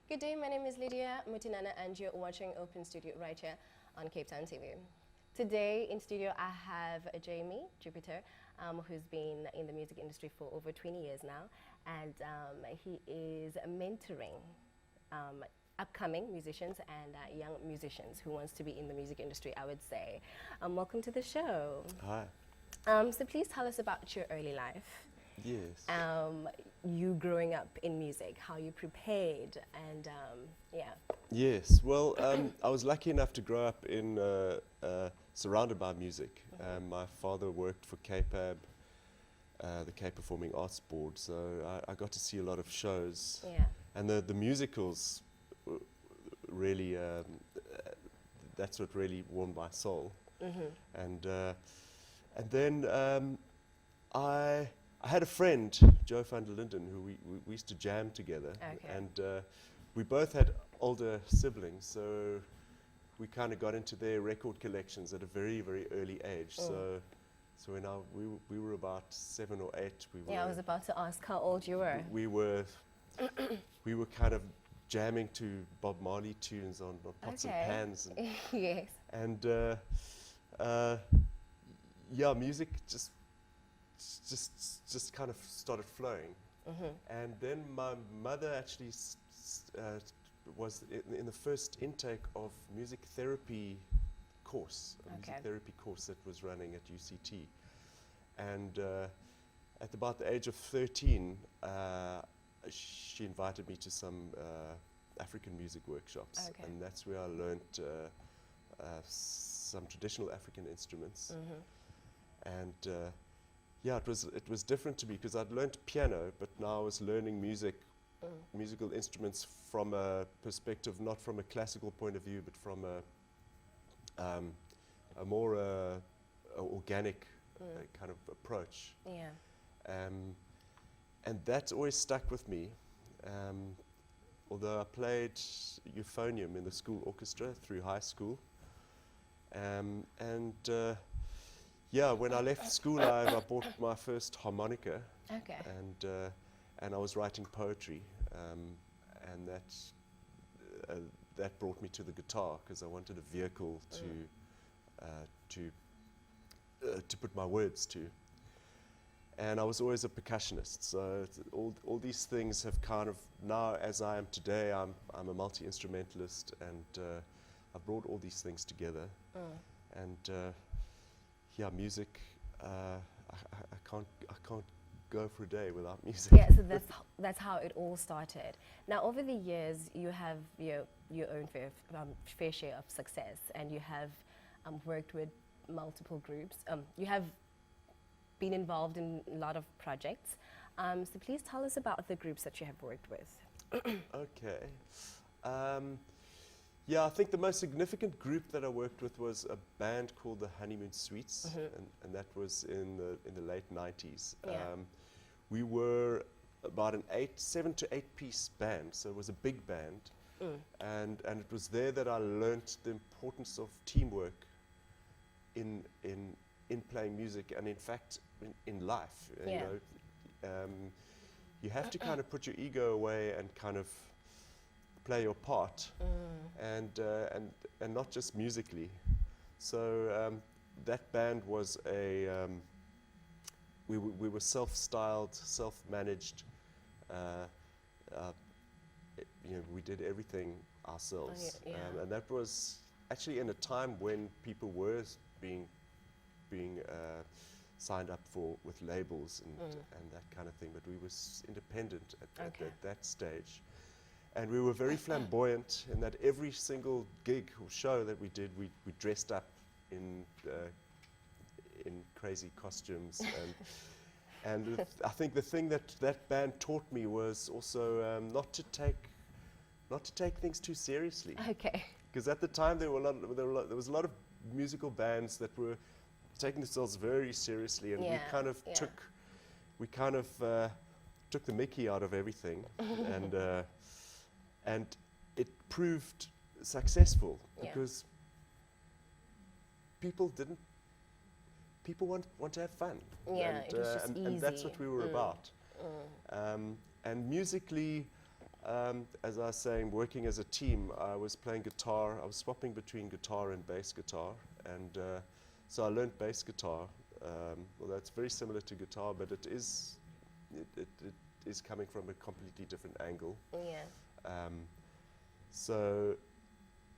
Good day, my name is Lydia Mutinana and you're watching Open Studio right here on Cape Town TV. Today in studio I have Jamie Jupiter, who's been in the music industry for over 20 years now, and he is mentoring upcoming musicians and young musicians who wants to be in the music industry, I would say. Welcome to the show. Hi. So please tell us about your early life. Yes. You growing up in music, how you prepared, and yeah. Yes. Well, I was lucky enough to grow up in surrounded by music. My father worked for KPAB, the Cape Performing Arts Board, so I got to see a lot of shows. Yeah. And the musicals really, that's what really warmed my soul. And then I had a friend, Joe van der Linden, who we used to jam together. Okay. And we both had older siblings, so we kind of got into their record collections at a very, very early age. So when we were about 7 or 8, I was about to ask how old you were. We were kind of jamming to Bob Marley tunes on pots and pans. And Yes. And yeah, music just kind of started flowing. And then my mother actually was in the first intake of music therapy course, a music therapy course that was running at UCT. And at about the age of 13, she invited me to some African music workshops. And that's where I learned some traditional African instruments. And yeah, it was different to me because I'd learned piano, but now I was learning musical instruments from a perspective, not from a classical point of view, but from a more organic kind of approach. Yeah. And that's always stuck with me. Although I played euphonium in the school orchestra through high school. Yeah, when I left school, I bought my first harmonica. And I was writing poetry, and that brought me to the guitar because I wanted a vehicle to put my words to. And I was always a percussionist, so all these things have kind of now, as I am today, I'm a multi-instrumentalist, and I brought all these things together. And yeah, music. I can't go for a day without music. Yeah, so that's how it all started. Now, over the years, you have your own fair share of success, and you have worked with multiple groups. You have been involved in a lot of projects. So please tell us about the groups that you have worked with. Okay. Yeah, I think the most significant group that I worked with was a band called the Honeymoon Suites, and that was in the late 90s. We were about an 7 to 8 piece band, so it was a big band, and it was there that I learnt the importance of teamwork in playing music, and in fact in life. You know, you have to kind of put your ego away and kind of play your part, and not just musically. So that band was we were self-styled, self-managed. You know, we did everything ourselves, and that was actually in a time when people were being signed up with labels and that kind of thing. But we were independent at that stage. And we were very flamboyant in that every single gig or show that we did, we dressed up in crazy costumes. And I think the thing that band taught me was also not to take things too seriously. Okay. Because at the time there was a lot of musical bands that were taking themselves very seriously, and we kind of took the mickey out of everything, and it proved successful because people want to have fun, it was just easy. And that's what we were about. And musically, as I was saying, working as a team, I was playing guitar. I was swapping between guitar and bass guitar, and so I learned bass guitar. Well, that's very similar to guitar, but it is coming from a completely different angle. Yeah. So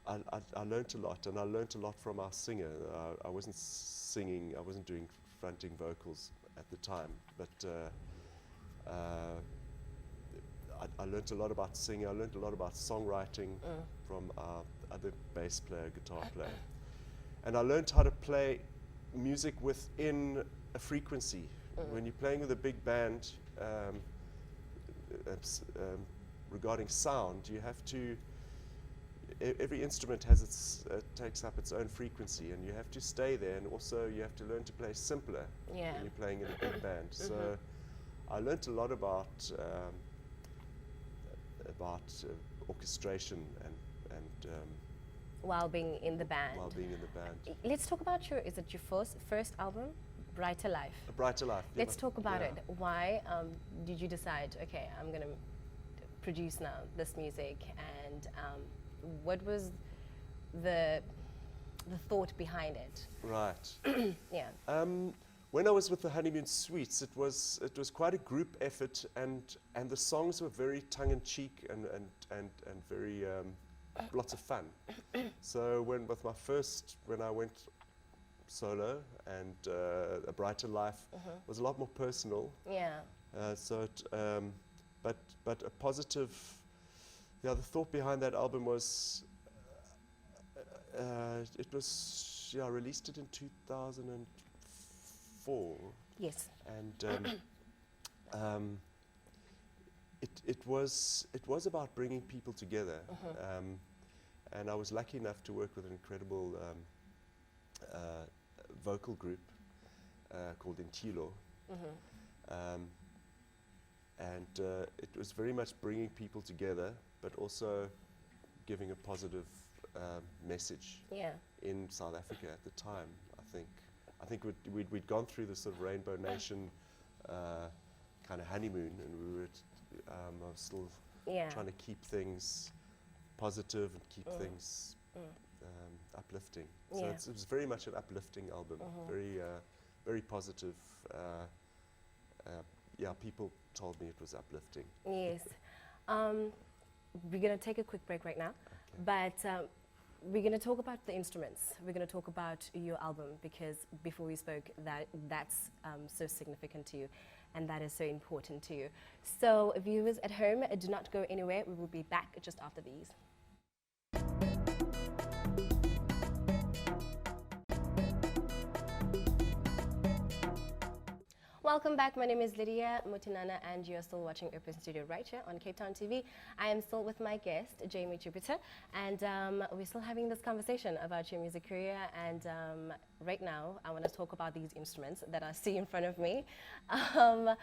I learned a lot, and I learned a lot from our singer. I wasn't singing, I wasn't doing fronting vocals at the time, but I learned a lot about singing. I learned a lot about songwriting from our other bass player, guitar player. And I learned how to play music within a frequency. When you're playing with a big band, regarding sound, you have to, every instrument has takes up its own frequency, and you have to stay there, and also you have to learn to play simpler when you're playing in a big band. So I learned a lot about orchestration and while being in the band. While being in the band. Let's talk about is it your first album, Brighter Life? A Brighter Life. Let's talk about it. Why did you decide, okay, I'm going to produce now this music, and what was the thought behind it? Right. Yeah. When I was with the Honeymoon Suites, it was quite a group effort, and the songs were very tongue in cheek and very lots of fun. So when I went solo, and A Brighter Life was a lot more personal. Yeah. But a positive. The thought behind that album was it was released in 2004. Yes. And it was about bringing people together. And I was lucky enough to work with an incredible vocal group called Intilo. And it was very much bringing people together, but also giving a positive message in South Africa at the time. I think we'd gone through this sort of Rainbow Nation kind of honeymoon, and we were I was still trying to keep things positive and keep things uplifting. So it was very much an uplifting album, very positive. People told me it was uplifting. Yes. We're going to take a quick break right now, but we're going to talk about the instruments. We're going to talk about your album, because before we spoke, that's so significant to you, and that is so important to you. So viewers at home, do not go anywhere. We will be back just after these. Welcome back. My name is Lydia Mutinana, and you're still watching Open Studio right here on Cape Town TV. I am still with my guest, Jamie Jupiter, and we're still having this conversation about your music career. And right now, I want to talk about these instruments that I see in front of me. Tell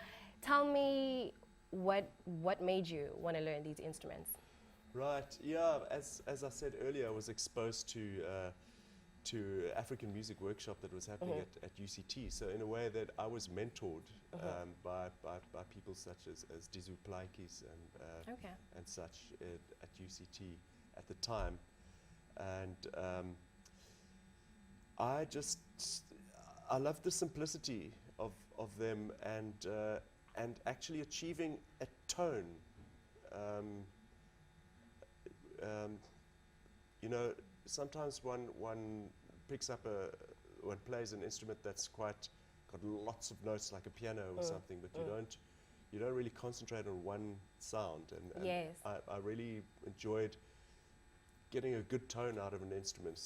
me what made you want to learn these instruments? Right. Yeah. As I said earlier, I was exposed to African music workshop that was happening at UCT. So in a way that I was mentored by people such as Dizu Plaikis and such at UCT at the time. And I loved the simplicity of them, and actually achieving a tone. Sometimes one picks up one plays an instrument that's got lots of notes, like a piano or something, but you don't really concentrate on one sound. And I really enjoyed getting a good tone out of an instrument,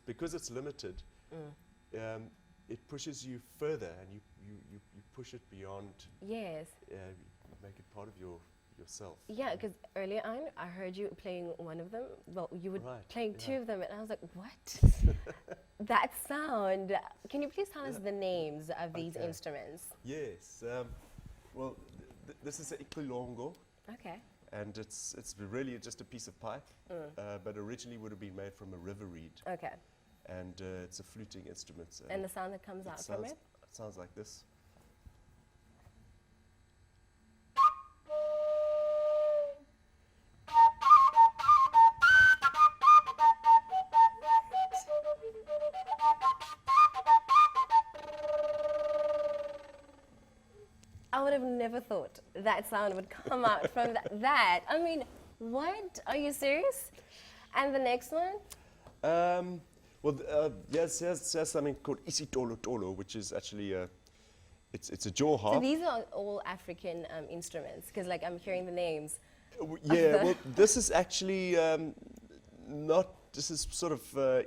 because it's limited. It pushes you further, and you push it beyond. Yes. You make it part of yourself. Yeah, because earlier on, I heard you playing one of them. Well, you were playing two of them, and I was like, what? That sound. Can you please tell us the names of these instruments? Yes. Well, this is an iqilongo. Okay. And it's really just a piece of pipe, but originally would have been made from a river reed. Okay. And it's a fluting instrument. And the sound that comes out from it? It sounds like this. never thought that sound would come out from that. I mean, what? Are you serious? And the next one? Yes, something called isitolo tolo, which is actually it's a jaw harp. So these are all African instruments, because like I'm hearing the names. Yeah, well, this is actually not. This is sort of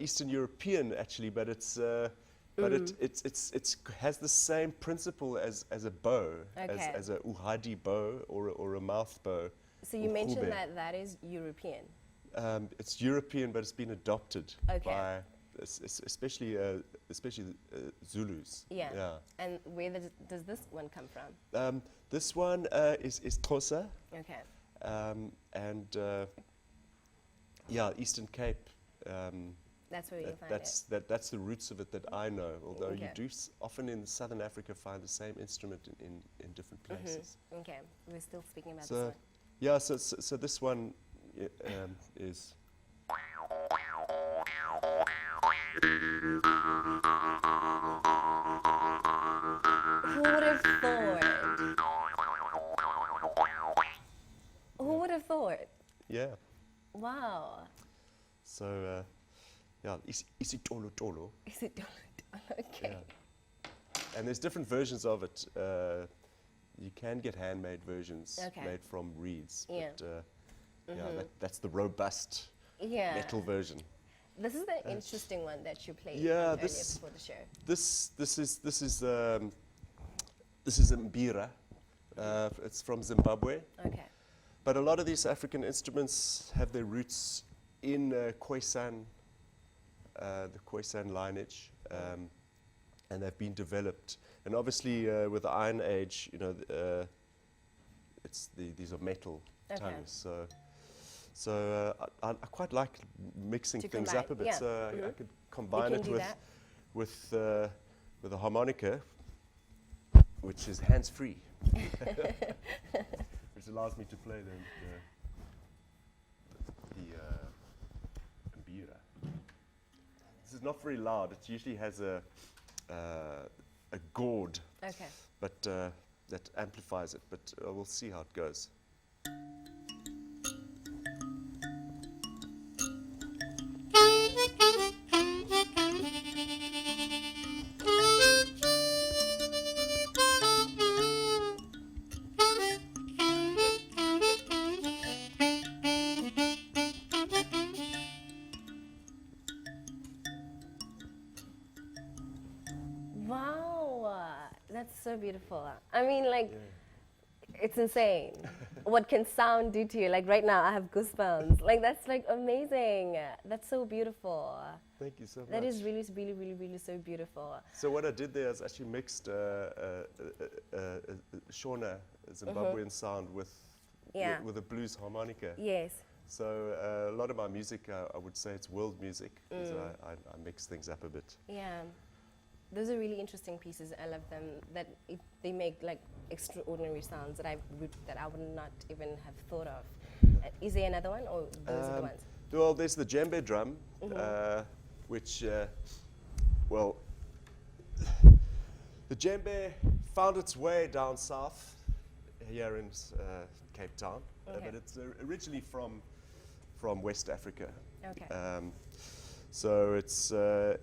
Eastern European actually, but it's has the same principle as a bow, Okay. as a uhadi bow or a mouth bow. So you mentioned Uhube. that is European. It's European, but it's been adopted Okay. by especially Zulus. Yeah. Yeah. And where does this one come from? This one is Xhosa, Okay. and Eastern Cape. That's where you find That's the roots of it that I know. Although you Okay. do often in Southern Africa find the same instrument in different places. Okay. We're still speaking about this So one. yeah, so this one is. Who would have thought? Who would have thought? Yeah. Wow. So isitolo tolo. Is it okay? Yeah. And there's different versions of it. You can get handmade versions Okay. made from reeds. Yeah. But that's the robust Yeah. metal version. This is the interesting one that you played yeah, earlier this- before the show. This is mbira. It's from Zimbabwe. Okay. But a lot of these African instruments have their roots in Khoisan, the Khoisan lineage, and they've been developed. And obviously, with the Iron Age, these are metal Okay. tongues. So I quite like mixing To things combine, up a bit. yeah. So I could combine can it do with that. with a harmonica, which is hands-free, which allows me to play the mbira. This is not very loud. It usually has a gourd, Okay. but that amplifies it. But we'll see how it goes. Wow. That's so beautiful. I mean, like, it's insane. What can sound do to you? Like right now, I have goosebumps. Like that's like amazing. That's so beautiful. Thank you so much. That is really, really, really, really so beautiful. So what I did there is actually mixed Shona, Zimbabwean sound with Yeah. with a blues harmonica. Yes. So a lot of my music, I would say it's world music, because I mix things up a bit. Yeah. Those are really interesting pieces. I love them. They make like extraordinary sounds that I would not even have thought of. Is there another one, or those are the ones? Well, there's the djembe drum, which, the djembe found its way down south here in Cape Town, Okay. but it's originally from West Africa. Okay. So it's a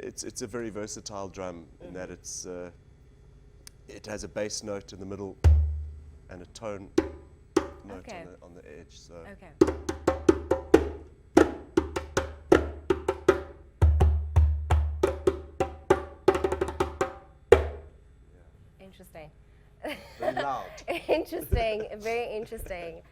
very versatile drum in that it has a bass note in the middle and a tone note Okay. on the edge. So Okay. Interesting. very loud. Interesting. Very interesting.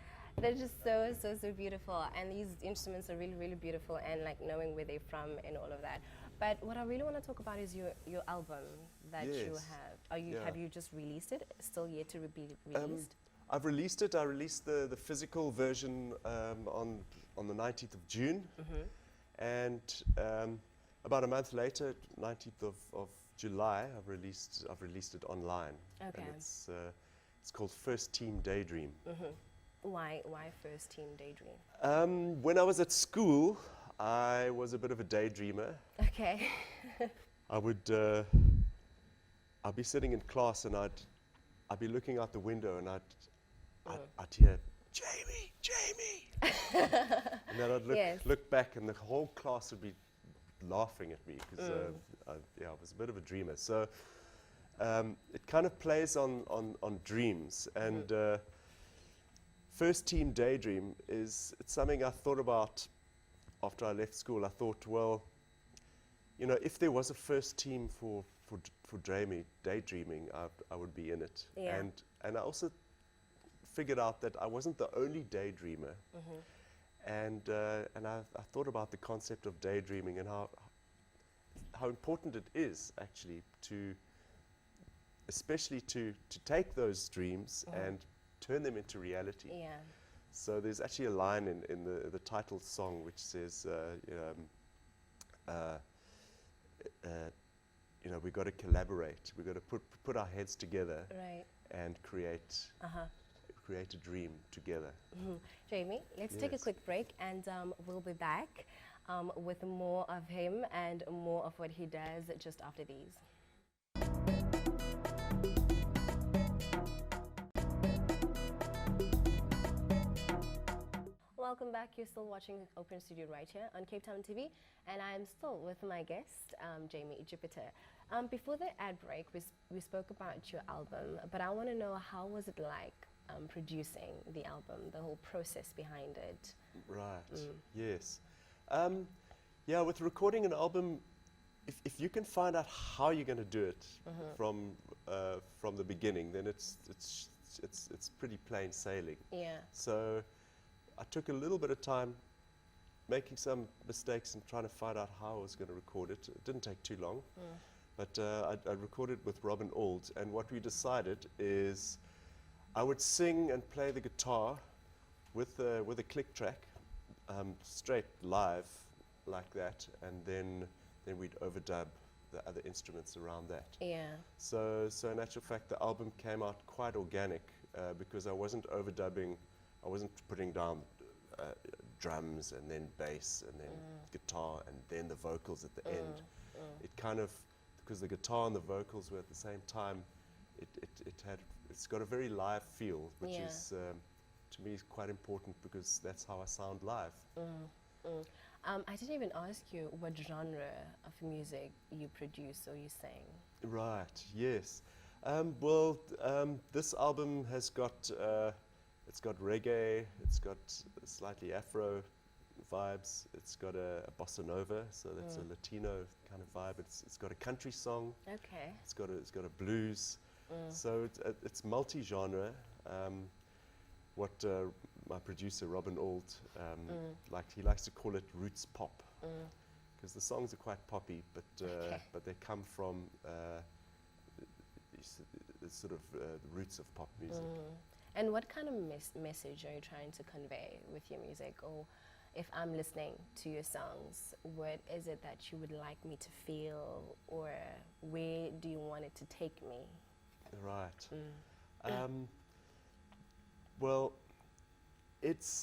They're just so beautiful, and these instruments are really, really beautiful, and like knowing where they're from and all of that. But what I really want to talk about is your album that you Yes. have. Yeah. Have you just released it? Still yet to be released? I've released it. I released the physical version on the 19th of June, and about a month later, 19th of July, I've released it online. Okay. And it's called First Team Daydream. Why First Team Daydream? When I was at school, I was a bit of a daydreamer. Okay. I'd be sitting in class and I'd I'd be looking out the window and I'd hear, Jamie, Jamie. And then I'd look back and the whole class would be laughing at me because I was a bit of a dreamer. So it kind of plays on dreams. And First Team Daydream it's something I thought about after I left school. I thought, well, you know, if there was a first team for daydreaming, I would be in it. Yeah. And I also figured out that I wasn't the only daydreamer. And I thought about the concept of daydreaming and how important it is actually especially to take those dreams and turn them into reality. Yeah. So there's actually a line in the title song which says, you know, we've got to collaborate. We've got to put our heads together and create a dream together. Jamie, let's take a quick break, and we'll be back with more of him and more of what he does just after these. Welcome back. You're still watching Open Studio right here on Cape Town TV, and I'm still with my guest, Jamie Jupiter. Before the ad break, we spoke about your album, but I want to know, how was it like producing the album, the whole process behind it? Right. Yes. Yeah, with recording an album, if you can find out how you're going to do it from the beginning, then it's pretty plain sailing. Yeah. So I took a little bit of time making some mistakes and trying to find out how I was going to record it. It didn't take too long, but I recorded with Robin Auld, and what we decided is I would sing and play the guitar with a click track, straight live like that, and then we'd overdub the other instruments around that. Yeah. So in actual fact, the album came out quite organic because I wasn't overdubbing. I wasn't putting down drums and then bass and then guitar and then the vocals at the end. It kind of, because the guitar and the vocals were at the same time, it's got a very live feel, which is to me is quite important because that's how I sound live. I didn't even ask you what genre of music you produce or you sing. Right. Yes. Well, this album has got. It's got reggae, it's got slightly Afro vibes, it's got a bossa nova, so that's a Latino kind of vibe. It's got a country song. Okay. It's got a blues. So it's multi-genre. What my producer Robin Auld he likes to call it roots pop, because the songs are quite poppy, but they come from sort of the roots of pop music. And what kind of message are you trying to convey with your music? Or if I'm listening to your songs, what is it that you would like me to feel, or where do you want it to take me? Right. Well, it's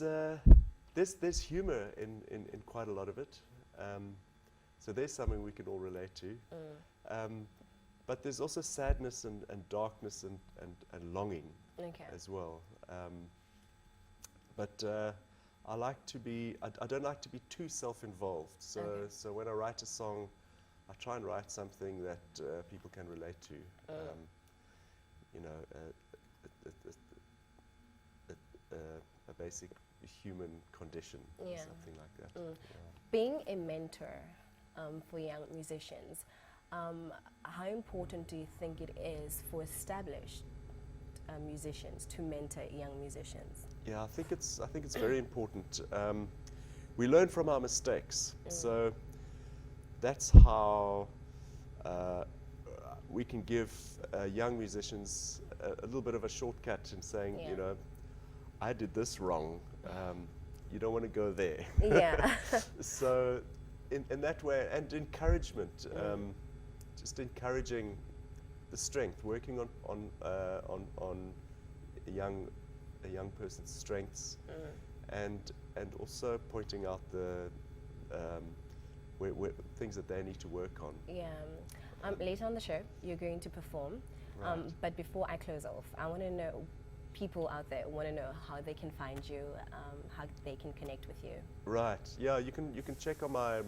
there's humor in quite a lot of it. So there's something we can all relate to. But there's also sadness and darkness and longing as well. But I like to be, I don't like to be too self-involved. So when I write a song, I try and write something that people can relate to. You know, a basic human condition, or something like that. Yeah. Being a mentor for young musicians, how important do you think it is for established musicians to mentor young musicians? Yeah, I think it's very important. We learn from our mistakes, so that's how we can give young musicians a little bit of a shortcut in saying, you know, I did this wrong. You don't want to go there. Yeah. So, in that way, and encouragement, just encouraging the strength, working on a young person's strengths, and also pointing out the where things that they need to work on. Yeah. Later on the show, you're going to perform Right. But before I close off, I want to know, people out there want to know how they can find you, how they can connect with you. Right. Yeah, you can check on my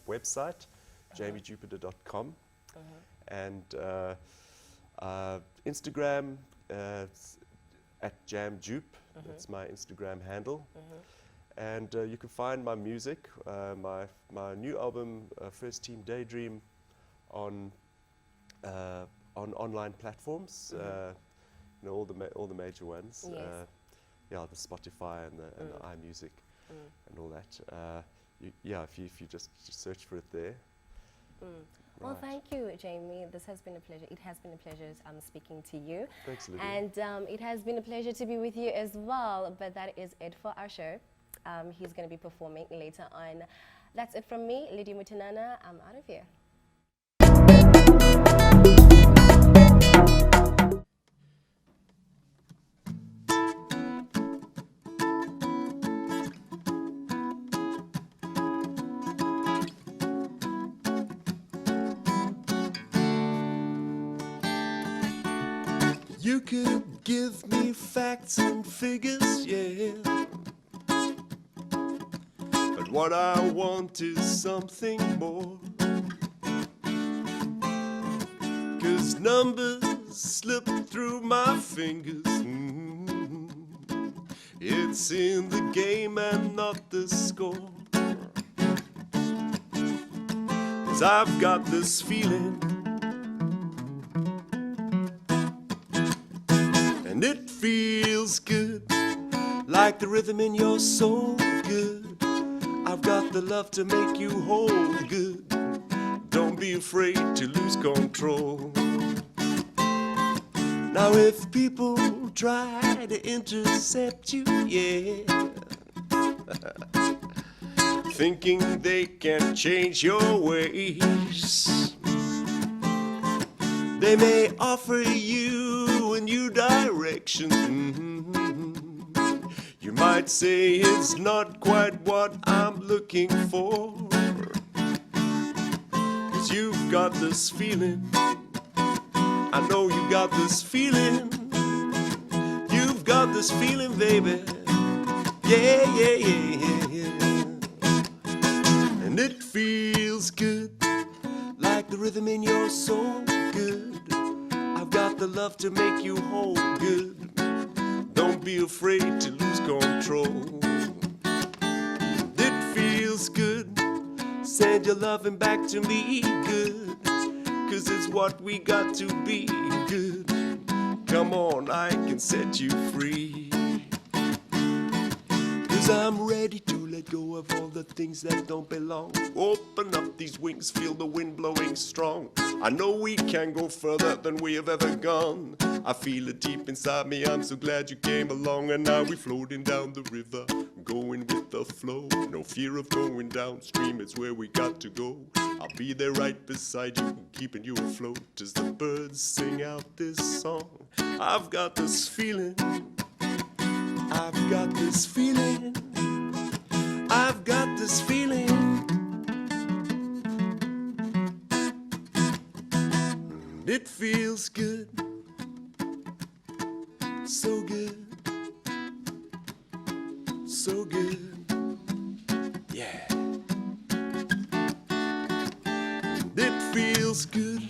website, jamiejupiter.com, and Instagram at jamjupe. That's my Instagram handle. And you can find my music, my new album, First Team Daydream, on online platforms. You know, all the major ones. Yes. Yeah, the Spotify and the iMusic and all that. Yeah, if you just search for it there. Well, Right. thank you, Jamie. This has been a pleasure. It has been a pleasure speaking to you. Thanks, Lydia. And it has been a pleasure to be with you as well. But that is it for our show. He's going to be performing later on. That's it from me, Lydia Mutanana. I'm out of here. You could give me facts and figures, yeah. But what I want is something more. 'Cause numbers slip through my fingers. It's in the game and not the score. 'Cause I've got this feeling, and it feels good, like the rhythm in your soul, good. I've got the love to make you whole, good. Don't be afraid to lose control. Now if people try to intercept you, yeah, thinking they can change your ways, they may offer you a new direction. You might say it's not quite what I'm looking for. 'Cause you've got this feeling, I know you got this feeling. You've got this feeling, baby. Yeah, yeah, yeah, yeah, yeah. And it feels good, like the rhythm in your soul, good. I've got the love to make you whole, good. Don't be afraid to lose control. It feels good, send your loving back to me, good. 'Cause it's what we got to be, good. Come on, I can set you free. 'Cause I'm ready to let go of all the things that don't belong. Open up these wings, feel the wind blowing strong. I know we can go further than we have ever gone. I feel it deep inside me, I'm so glad you came along. And now we're floating down the river, going with the flow. No fear of going downstream, it's where we got to go. I'll be there right beside you, keeping you afloat as the birds sing out this song. I've got this feeling, I've got this feeling, I've got this feeling. It feels good, so good, so good, yeah. It feels good.